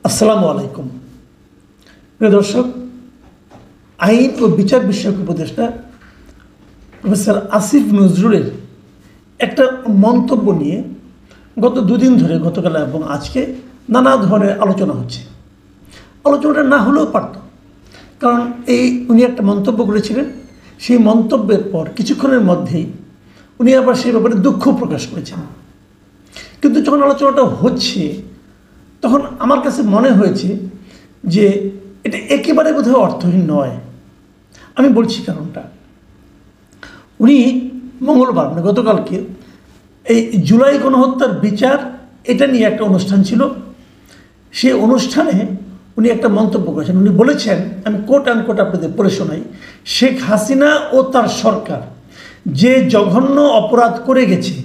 আসসালামু আলাইকুম। প্রিয় দর্শক, আইন ও বিচার বিষয়ক উপদেষ্টা প্রফেসর আসিফ নজরুলের একটা মন্তব্য নিয়ে গত দুদিন ধরে, গতকাল এবং আজকে নানা ধরনের আলোচনা হচ্ছে। আলোচনাটা না হলেও পারত, কারণ উনি একটা মন্তব্য করেছিলেন। সেই মন্তব্যের পর কিছুক্ষণের মধ্যেই উনি আবার সেই ব্যাপারে দুঃখ প্রকাশ করেছেন। কিন্তু যখন আলোচনাটা হচ্ছে তখন আমার কাছে মনে হয়েছে যে এটা একেবারে বোধহয় অর্থহীন নয়। আমি বলছি কারণটা। উনি মঙ্গলবার মানে গতকালকে এই জুলাই গণহত্যার বিচার এটা নিয়ে একটা অনুষ্ঠান ছিল। সেই অনুষ্ঠানে উনি একটা মন্তব্য করেছেন। উনি বলেছেন, আমি কোট অ্যান্ড কোট আপনাদের পড়ে শোনাই, শেখ হাসিনা ও তার সরকার যে জঘন্য অপরাধ করে গেছে,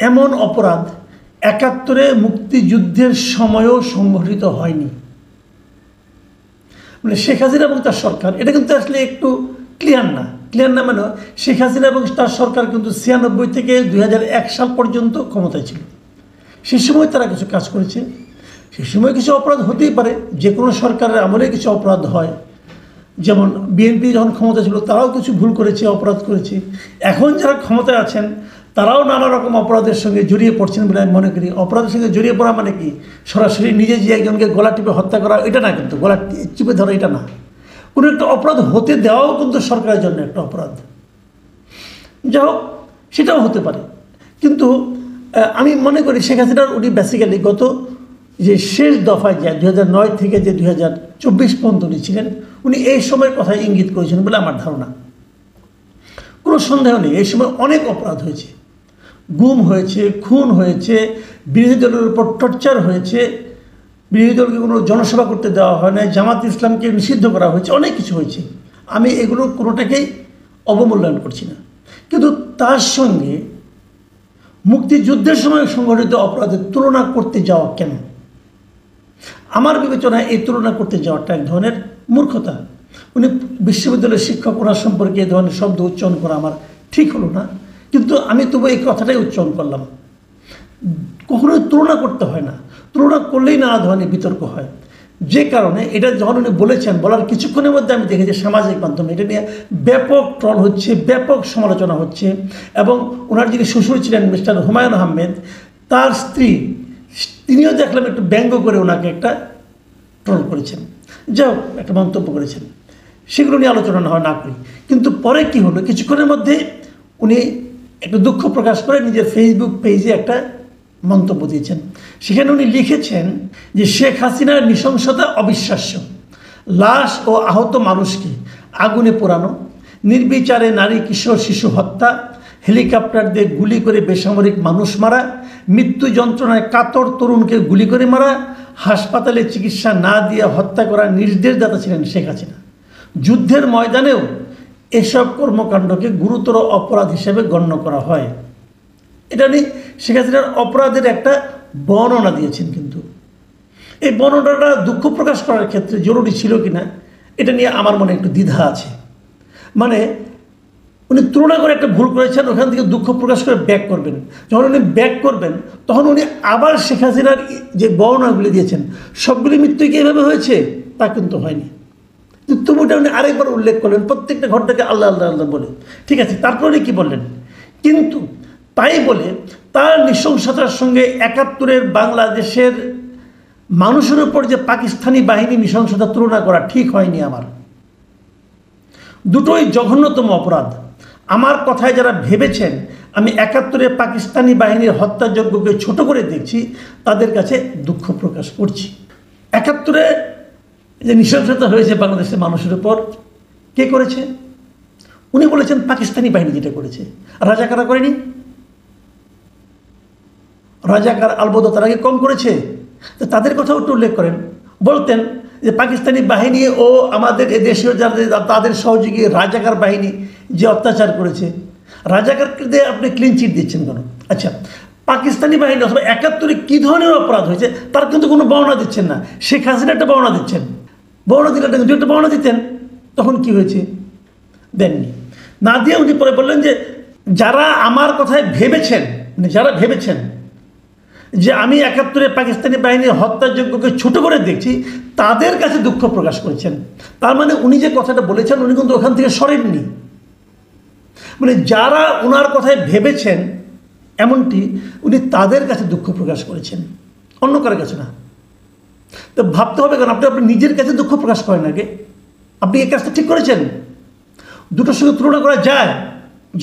এমন অপরাধ ৭১-এ মুক্তিযুদ্ধের সময়ও সংঘটিত হয়নি। মানে শেখ হাসিনা এবং তার সরকার, এটা কিন্তু আসলে একটু ক্লিয়ার না মানে শেখ হাসিনা এবং তার সরকার কিন্তু ৯৬ থেকে ২০০১ সাল পর্যন্ত ক্ষমতায় ছিল। সেই সময় তারা কিছু কাজ করেছে। সেই সময় কিছু অপরাধ হতেই পারে, যে কোনো সরকারের আমলে কিছু অপরাধ হয়। যেমন বিএনপি যখন ক্ষমতা ছিল তারাও কিছু ভুল করেছে, অপরাধ করেছে। এখন যারা ক্ষমতায় আছেন তারাও নানা রকম অপরাধের সঙ্গে জড়িয়ে পড়ছেন বলে আমি মনে করি। অপরাধের সঙ্গে জড়িয়ে পড়া মানে কি সরাসরি নিজে যে একজনকে গলা টিপে হত্যা করা, এটা না, কিন্তু গলা চিপে ধরা এটা না। কোনো একটা অপরাধ হতে দেওয়াও কিন্তু সরকারের জন্য একটা অপরাধ। যাই হোক, সেটাও হতে পারে। কিন্তু আমি মনে করি শেখ হাসিনার উনি বেসিক্যালি গত যে শেষ দফায় যায় ২০০৯ থেকে যে ২০২৪ পর্যন্ত উনি ছিলেন, উনি এই সময়ের কথায় ইঙ্গিত করেছেন বলে আমার ধারণা। কোনো সন্দেহ নেই, এই সময় অনেক অপরাধ হয়েছে। গুম হয়েছে, খুন হয়েছে, বিরোধী দলের উপর টর্চার হয়েছে, বিরোধী দলকে কোনো জনসভা করতে দেওয়া হয় না, জামাত ইসলামকে নিষিদ্ধ করা হয়েছে, অনেক কিছু হয়েছে। আমি এগুলোর কোনোটাকেই অবমূল্যায়ন করছি না। কিন্তু তার সঙ্গে মুক্তিযুদ্ধের সময় সংঘটিত অপরাধের তুলনা করতে যাওয়া কেন? আমার বিবেচনায় এই তুলনা করতে যাওয়াটা এক ধরনের মূর্খতা। উনি বিশ্ববিদ্যালয়ের শিক্ষক, ওনার সম্পর্কে এই ধরনের শব্দ উচ্চারণ করা আমার ঠিক হলো না, কিন্তু আমি তবু এই কথাটাই উচ্চারণ করলাম। কখনোই তুলনা করতে হয় না, তুলনা করলেই নানা ধরনের বিতর্ক হয়। যে কারণে এটা যখন উনি বলেছেন, বলার কিছুক্ষণের মধ্যে আমি দেখেছি সামাজিক মাধ্যমে এটা নিয়ে ব্যাপক ট্রল হচ্ছে, ব্যাপক সমালোচনা হচ্ছে। এবং ওনার যিনি শ্বশুর ছিলেন মিস্টার হুমায়ুন আহমেদ, তার স্ত্রী, তিনিও দেখলাম একটু ব্যঙ্গ করে ওনাকে একটা ট্রল করেছেন, যাও একটা মন্তব্য করেছেন। সেগুলো নিয়ে আলোচনা না করি। কিন্তু পরে কি হলো, কিছুক্ষণের মধ্যে উনি একটু দুঃখ প্রকাশ করে নিজের ফেসবুক পেজে একটা মন্তব্য দিয়েছেন। সেখানে উনি লিখেছেন যে শেখ হাসিনার নৃশংসতা অবিশ্বাস্য। লাশ ও আহত মানুষকে আগুনে পোড়ানো, নির্বিচারে নারী, কিশোর, শিশু হত্যা, হেলিকপ্টার দিয়ে গুলি করে বেসামরিক মানুষ মারা, মৃত্যু যন্ত্রণায় কাতর তরুণকে গুলি করে মারা, হাসপাতালে চিকিৎসা না দিয়ে হত্যা করার নির্দেশদাতা ছিলেন শেখ হাসিনা। যুদ্ধের ময়দানেও এসব কর্মকাণ্ডকে গুরুতর অপরাধ হিসেবে গণ্য করা হয়। এটা উনি শেখ হাসিনার অপরাধের একটা বর্ণনা দিয়েছেন। কিন্তু এই বর্ণনাটা দুঃখ প্রকাশ করার ক্ষেত্রে জরুরি ছিল কিনা এটা নিয়ে আমার মনে একটু দ্বিধা আছে। মানে উনি তুলনা করে একটা ভুল করেছেন, ওখান থেকে দুঃখ প্রকাশ করে ব্যাক করবেন। যখন উনি ব্যাক করবেন তখন উনি আবার শেখ হাসিনার যে বর্ণনাগুলি দিয়েছেন সবগুলি মৃত্যু কি এভাবে হয়েছে তা কিন্তু হয়নি। তবু ওটা উনি আরেকবার উল্লেখ করলেন, প্রত্যেকটা ঘটনাকে আল্লাহ আল্লাহ আল্লাহ বলে। ঠিক আছে, তারপরে কি বললেন? কিন্তু তাই বলে তার নৃশংসতার সঙ্গে ৭১-এর বাংলাদেশের মানুষের উপর যে পাকিস্তানি বাহিনী নৃশংসতা তুলনা করা ঠিক হয়নি আমার। দুটোই জঘন্যতম অপরাধ। আমার কথায় যারা ভেবেছেন আমি ৭১-এ পাকিস্তানি বাহিনীর হত্যাযজ্ঞকে ছোট করে দেখছি, তাদের কাছে দুঃখ প্রকাশ করছি। ৭১-এ যে নৃশংসতা হয়েছে বাংলাদেশের মানুষের উপর, কে করেছে? উনি বলেছেন পাকিস্তানি বাহিনী যেটা করেছে। রাজাকাররা করেনি? রাজাকার আলবদা তার আগে কম করেছে? তো তাদের কথাও একটু উল্লেখ করেন। বলতেন যে পাকিস্তানি বাহিনী ও আমাদের দেশীয় যাদের তাদের সহযোগী রাজাকার বাহিনী যে অত্যাচার করেছে, রাজাকারকে দিয়ে আপনি ক্লিন চিট দিচ্ছেন কেন? আচ্ছা, পাকিস্তানি বাহিনী অথবা ৭১-এ কী ধরনের অপরাধ হয়েছে তার কিন্তু কোনো বর্ণনা দিচ্ছেন না। শেখ হাসিনা একটা বর্ণনা দিচ্ছেন। বর্ণনা দিলে যদি একটা বর্ণনা দিতেন তখন কি হয়েছে? দেননি। না দিয়ে উনি পরে বললেন যে যারা আমার কথায় ভেবেছেন, মানে যারা ভেবেছেন যে আমি ৭১-এ পাকিস্তানি বাহিনীর হত্যাযজ্ঞকে ছোট করে দেখছি, তাদের কাছে দুঃখ প্রকাশ করেছেন। তার মানে উনি যে কথাটা বলেছেন উনি কিন্তু ওখান থেকে সরেননি। মানে যারা ওনার কথায় ভেবেছেন এমনটি, উনি তাদের কাছে দুঃখ প্রকাশ করেছেন, অন্য কারোর কাছে না। তো ভাবতে হবে, কারণ আপনি নিজের কাছে দুঃখ প্রকাশ করেন আগে। আপনি এই কাজটা ঠিক করেছেন? দুটোর সঙ্গে তুলনা করা যায়?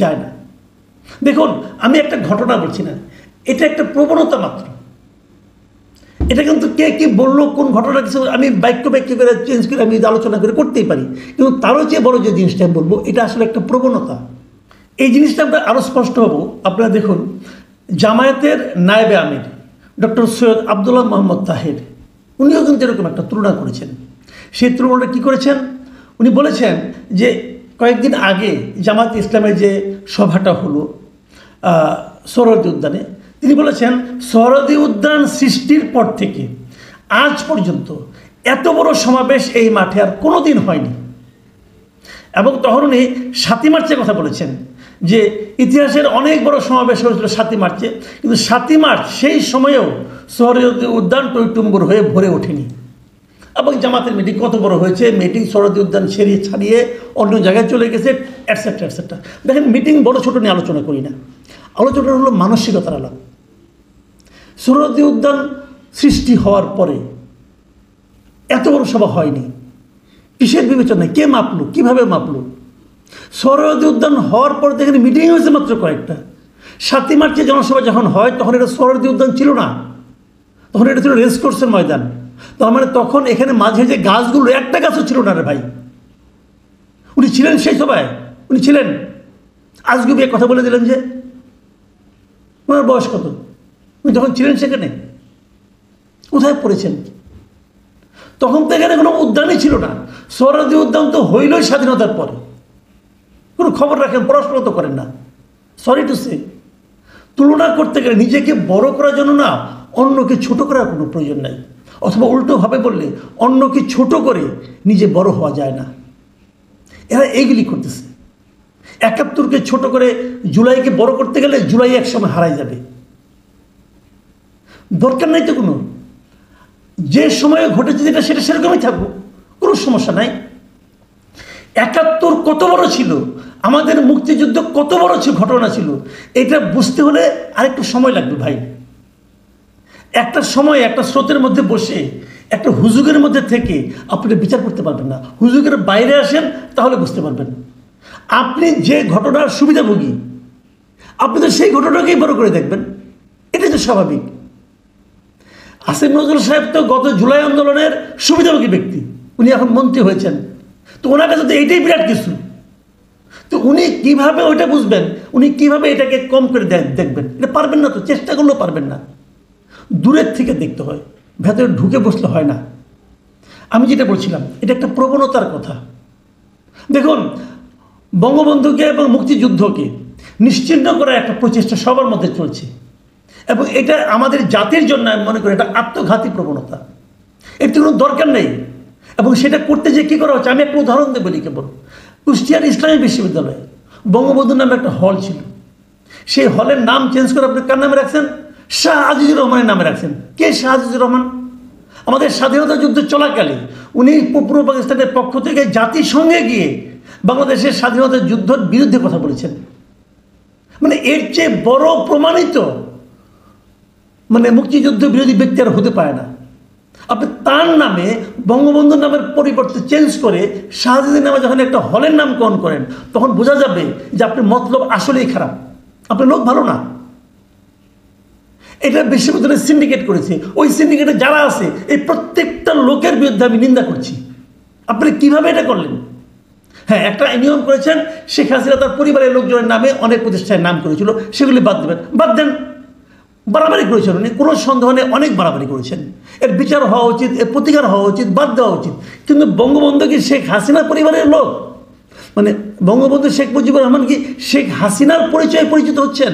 যায় না। দেখুন, আমি একটা ঘটনা বলছি না, এটা একটা প্রবণতা মাত্র। এটা কিন্তু কে কি বললো, কোন ঘটনা কিছু আমি বাক্য করে চেঞ্জ করে আমি আলোচনা করে করতেই পারি, কিন্তু তারও যে বড় যে জিনিসটা আমি বলবো, এটা আসলে একটা প্রবণতা। এই জিনিসটা আমরা আরও স্পষ্ট হব। আপনারা দেখুন, জামায়াতের নায়েবে আমির ডক্টর সৈয়দ আবদুল্লাহ মোহাম্মদ তাহের, উনিও কিন্তু এরকম একটা তুলনা করেছেন। সেই তুলনাটা কী করেছেন? উনি বলেছেন যে কয়েকদিন আগে জামায়াত ইসলামের যে সভাটা হলো সোহরাওয়ার্দী উদ্যানে, তিনি বলেছেন সোহরাওয়ার্দী উদ্যান সৃষ্টির পর থেকে আজ পর্যন্ত এত বড় সমাবেশ এই মাঠে আর কোনো দিন হয়নি। এবং তখন উনি ৭ই মার্চের কথা বলেছেন যে ইতিহাসের অনেক বড় সমাবেশ হয়েছিল ৭ই মার্চে, কিন্তু ৭ই মার্চ সেই সময়েও সোহরাওয়ার্দী উদ্যান টইটুম্বুর হয়ে ভরে ওঠেনি। এবং জামাতের মিটিং কত বড় হয়েছে, মিটিং সোহরাওয়ার্দী উদ্যান ছাড়িয়ে অন্য জায়গায় চলে গেছে, অ্যাটসেট্রা অ্যাটসেট্রা। দেখেন, মিটিং বড় ছোট নিয়ে আলোচনা করি না, আলোচনা হলো মানসিকতার আলাপ। সোহরাওয়ার্দী উদ্যান সৃষ্টি হওয়ার পরে এত বড় সভা হয়নি। কিসের বিবেচনায়? কে মাপলো? কীভাবে মাপলো? সোহরাওয়ার্দী উদ্যান হওয়ার পর দেখেন মিটিং হয়েছে মাত্র কয়েকটা। ৭ই মার্চে জনসভা যখন হয় তখন এটা সোহরাওয়ার্দী উদ্যান ছিল না, তখন এটা ছিল রেসকোর্সের ময়দান। তার মানে তখন এখানে মাঝে যে গাছগুলো, একটা গাছও ছিল না রে ভাই। উনি ছিলেন সেই সভায়? উনি ছিলেন? আজকে বিয়ে কথা বলে দিলেন যে ওনার বয়স কত? উনি যখন ছিলেন সেখানে কোথায় পড়েছেন? তখন তো এখানে কোনো উদ্যানই ছিল না। সোহরাওয়ার্দী উদ্যান তো হইলই স্বাধীনতার পরে। কোনো খবর রাখেন, পড়াশোনা তো করেন না। সরি টু সে, তুলনা করতে গেলে নিজেকে বড় করার জন্য না, অন্যকে ছোট করার কোনো প্রয়োজন নাই। অথবা উল্টোভাবে বললে, অন্যকে ছোট করে নিজে বড় হওয়া যায় না। এরা এইগুলি করতেছে। ৭১-কে ছোট করে জুলাইকে বড় করতে গেলে জুলাই একসময় হারাই যাবে। দরকার নাই তো কোনো। যে সময়ে ঘটেছে যেটা সেটা সেরকমই থাকবো, কোনো সমস্যা নাই। ৭১ কত বড় ছিল, আমাদের মুক্তিযুদ্ধ কত বড় ঘটনা ছিল, এটা বুঝতে হলে আরেকটু সময় লাগবে ভাই। একটা সময় একটা স্রোতের মধ্যে বসে একটা হুজুগের মধ্যে থেকে আপনি বিচার করতে পারবেন না। হুজুগের বাইরে আসেন, তাহলে বুঝতে পারবেন। আপনি যে ঘটনার সুবিধাভোগী, আপনি তো সেই ঘটনাকেই বড় করে দেখবেন, এটাই তো স্বাভাবিক। আসিফ নজরুল সাহেব তো গত জুলাই আন্দোলনের সুবিধাভোগী ব্যক্তি, উনি এখন মন্ত্রী হয়েছেন। তো ওনার কাছে তো এইটাই বিরাট কিছু। তো উনি কিভাবে ওইটা বুঝবেন, উনি কিভাবে এটাকে কম করে দেখবেন? এটা পারবেন না, তো চেষ্টা করলেও পারবেন না। দূরের থেকে দেখতে হয়, ভেতরে ঢুকে বসলে হয় না। আমি যেটা বলছিলাম, এটা একটা প্রবণতার কথা। দেখুন, বঙ্গবন্ধুকে এবং মুক্তিযুদ্ধকে নিশ্চিহ্ন করার একটা প্রচেষ্টা সবার মধ্যে চলছে, এবং এটা আমাদের জাতির জন্য আমি মনে করি এটা আত্মঘাতী প্রবণতা। এর কোনো দরকার নেই। এবং সেটা করতে যে কী করা হচ্ছে, আমি একটা উদাহরণ দেবো বলি কেবল। কুষ্টিয়ার ইসলামী বিশ্ববিদ্যালয়ে বঙ্গবন্ধু নামে একটা হল ছিল। সেই হলের নাম চেঞ্জ করে আপনি কার নামে রাখছেন? শাহ আজিজুর রহমানের নামে রাখছেন। কে শাহ আজিজুর রহমান? আমাদের স্বাধীনতা যুদ্ধ চলাকালে উনি পূর্ব পাকিস্তানের পক্ষ থেকে জাতিসংঘে গিয়ে বাংলাদেশের স্বাধীনতা যুদ্ধের বিরুদ্ধে কথা বলেছেন। মানে এর চেয়ে বড় প্রমাণিত মুক্তিযুদ্ধ বিরোধী ব্যক্তি আর হতে পারে না। আপনি তার নামে বঙ্গবন্ধুর নামের পরিবর্তে চেঞ্জ করে শাহজাদির নামে যখন একটা হলের নামকরণ করেন, তখন বোঝা যাবে যে আপনি মতলব আসলেই খারাপ, আপনার লোক ভালো না। এটা বিশ্ববিদ্যালয় সিন্ডিকেট করেছে। ওই সিন্ডিকেটে যারা আছে এই প্রত্যেকটা লোকের বিরুদ্ধে আমি নিন্দা করছি। আপনি কিভাবে এটা করলেন? হ্যাঁ, একটা নিয়ম করেছেন, শেখ হাসিনা তার পরিবারের লোকজনের নামে অনেক প্রতিষ্ঠানের নাম করেছিল, সেগুলি বাদ দেবেন। বাদ দেন। বাড়াবাড়ি করেছেন উনি, কোনো সন্দেহ নেই, অনেক বাড়াবাড়ি করেছেন। এর বিচার হওয়া উচিত, এর প্রতিকার হওয়া উচিত, বাদ দেওয়া উচিত। কিন্তু বঙ্গবন্ধু কি শেখ হাসিনার পরিবারের লোক? বঙ্গবন্ধু শেখ মুজিবুর রহমান কি শেখ হাসিনার পরিচয়ে পরিচিত হচ্ছেন?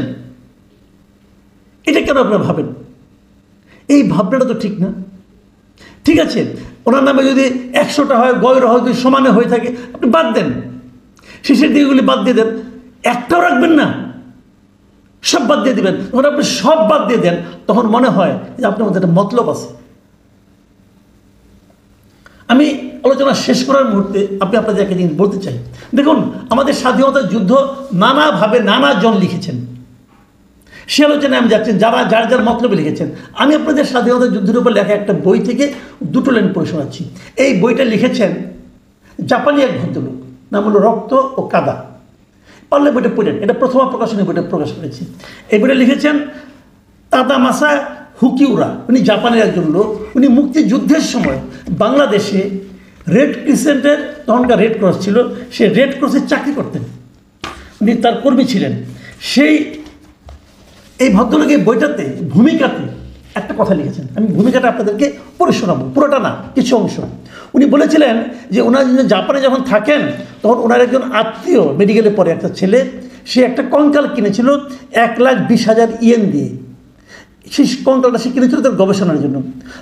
এটা কেন আপনারা ভাবেন? এই ভাবনাটা তো ঠিক না। ঠিক আছে, ওনার নামে যদি 100টা হয়, গয়রা হয়, যদি সমানে হয়ে থাকে, আপনি বাদ দেন, শেষের দিকগুলি বাদ দিয়ে দেন, একটাও রাখবেন না। সব বাদ দিয়ে দিবেন। যখন আপনি সব বাদ দিয়ে দেন তখন মনে হয় যে আপনার মধ্যে একটা মতলব আছে। আমি আলোচনা শেষ করার মুহূর্তে আপনি আপনাদের একটা জিনিস বলতে চাই। দেখুন, আমাদের স্বাধীনতার যুদ্ধ নানাভাবে নানাজন লিখেছেন, সে আলোচনায় আমি যাচ্ছেন যারা যার যার মতলবে লিখেছেন। আমি আপনাদের স্বাধীনতা যুদ্ধের উপর লেখা একটা বই থেকে দুটো লাইন পড়ে শোনাচ্ছি। এই বইটা লিখেছেন জাপানি এক ভদ্রলোক, নাম হলো রক্ত ও কাদা। পারলে বইটা পড়েন, এটা প্রথম প্রকাশনী বইটা প্রকাশ করেছি। এই বইটা লিখেছেন তাদামাসা হুকিউরা। উনি জাপানের একজন লোক। উনি মুক্তিযুদ্ধের সময় বাংলাদেশে রেড ক্রিসেন্টের, তখনকার রেড ক্রস ছিল, সে রেড ক্রসে চাকরি করতেন, উনি তার কর্মী ছিলেন। এই ভদ্রলোকের বইটাতে ভূমিকাতে একটা কথা লিখেছেন, আমি ভূমিকাটা আপনাদেরকে পড়ে শোনাবো, পুরোটা না, কিছু অংশ। উনি বলেছিলেন যে ওনার জাপানে যখন থাকেন তখন ওনার একজন আত্মীয় মেডিকেলে পড়ে একটা ছেলে, সে একটা কঙ্কাল কিনেছিল 1,20,000 ইয়েন দিয়ে। সেই কঙ্কালটা সে কিনেছিল তার গবেষণার জন্য।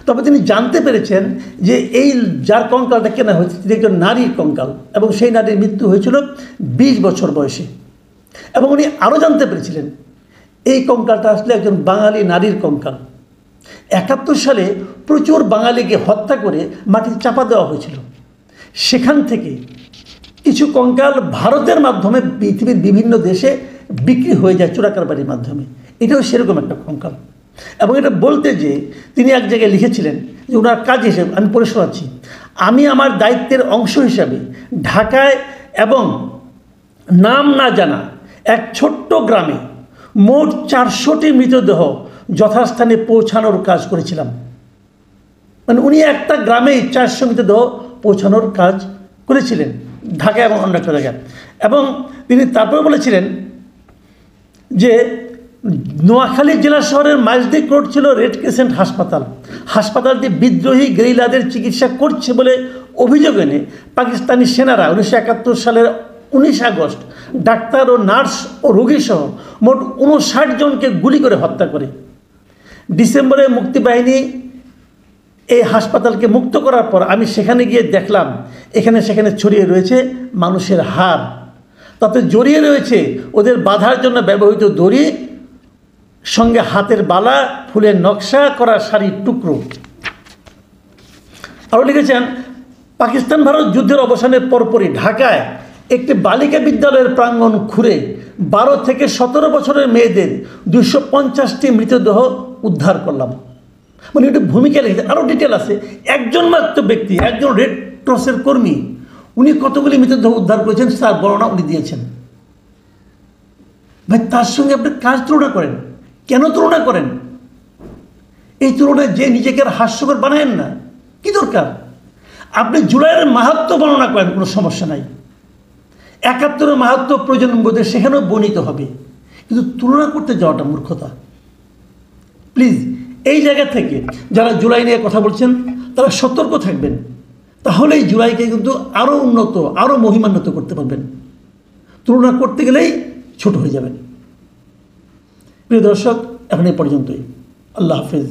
তবে তিনি জানতে পেরেছেন যে এই যার কঙ্কালটা কেনা হয়েছে তিনি একজন নারীর কঙ্কাল, এবং সেই নারীর মৃত্যু হয়েছিল 20 বছর বয়সে। এবং উনি আরও জানতে পেরেছিলেন এই কঙ্কালটা আসলে একজন বাঙালি নারীর কঙ্কাল। 71 সালে প্রচুর বাঙালিকে হত্যা করে মাটিতে চাপা দেওয়া হয়েছিল। সেখান থেকে কিছু কঙ্কাল ভারতের মাধ্যমে পৃথিবীর বিভিন্ন দেশে বিক্রি হয়ে যায় চোরাকারবারির মাধ্যমে। এটাও সেরকম একটা কঙ্কাল। এবং এটা বলতে যে তিনি এক জায়গায় লিখেছিলেন যে ওনার কাজ হিসেবে, আমি পড়ে শোনাচ্ছি, আমি আমার দায়িত্বের অংশ হিসাবে ঢাকায় এবং নাম না জানা এক ছোট্ট গ্রামে মোট 400টি মৃতদেহ যথাস্থানে পৌঁছানোর কাজ করেছিলাম। মানে উনি একটা গ্রামেই 400 মৃতদেহ পৌঁছানোর কাজ করেছিলেন, ঢাকা এবং অন্য একটা জায়গায়। এবং তিনি তারপরে বলেছিলেন যে নোয়াখালী জেলা শহরের মাইজদিক রোড ছিল রেড ক্রিসেন্ট হাসপাতাল। হাসপাতালটি বিদ্রোহী গেরিলাদের চিকিৎসা করছে বলে অভিযোগ এনে পাকিস্তানি সেনারা 1971 সালের 19 আগস্ট ডাক্তার ও নার্স ও রোগীসহ মোট 59 জনকে গুলি করে হত্যা করে। ডিসেম্বরে মুক্তিবাহিনী এই হাসপাতালকে মুক্ত করার পর আমি সেখানে গিয়ে দেখলাম এখানে সেখানে ছড়িয়ে রয়েছে মানুষের হাড়, তাতে জড়িয়ে রয়েছে ওদের বাঁধার জন্য ব্যবহৃত দড়ি, সঙ্গে হাতের বালা, ফুলের নকশা করা শাড়ির টুকরো। আরও লিখেছেন পাকিস্তান ভারত যুদ্ধের অবসানের পরপরই ঢাকায় একটি বালিকা বিদ্যালয়ের প্রাঙ্গণ খুঁড়ে 12 থেকে 17 বছরের মেয়েদের 250টি মৃতদেহ উদ্ধার করলাম। মানে একটু ভূমিকা লিখেছে, আরও ডিটেল আছে। একজন মাত্র ব্যক্তি, একজন রেড ক্রসের কর্মী, উনি কতগুলি মৃতদেহ উদ্ধার করেছেন তার বর্ণনা উনি দিয়েছেন। ভাই, তার সঙ্গে আপনি কাজ তুলনা করেন, কেন তুলনা করেন? এই তুলনায় যে নিজেকে আর হাস্যকর বানায়েন না, কি দরকার? আপনি জুলাইয়ের মাহাত্ম্য বর্ণনা করেন, কোনো সমস্যা নাই। 71-এর মাহাত্ম্য প্রয়োজন বোধে সেখানেও বর্ণিত হবে, কিন্তু তুলনা করতে যাওয়াটা মূর্খতা। প্লিজ এই জায়গা থেকে যারা জুলাই নিয়ে কথা বলছেন তারা সতর্ক থাকবেন, তাহলে এই জুলাইকে কিন্তু আরও উন্নত, আরও মহিমান্বিত করতে পারবেন। তুলনা করতে গেলেই ছোট হয়ে যাবেন। প্রিয় দর্শক, এখন এই পর্যন্তই। আল্লাহ হাফেজ।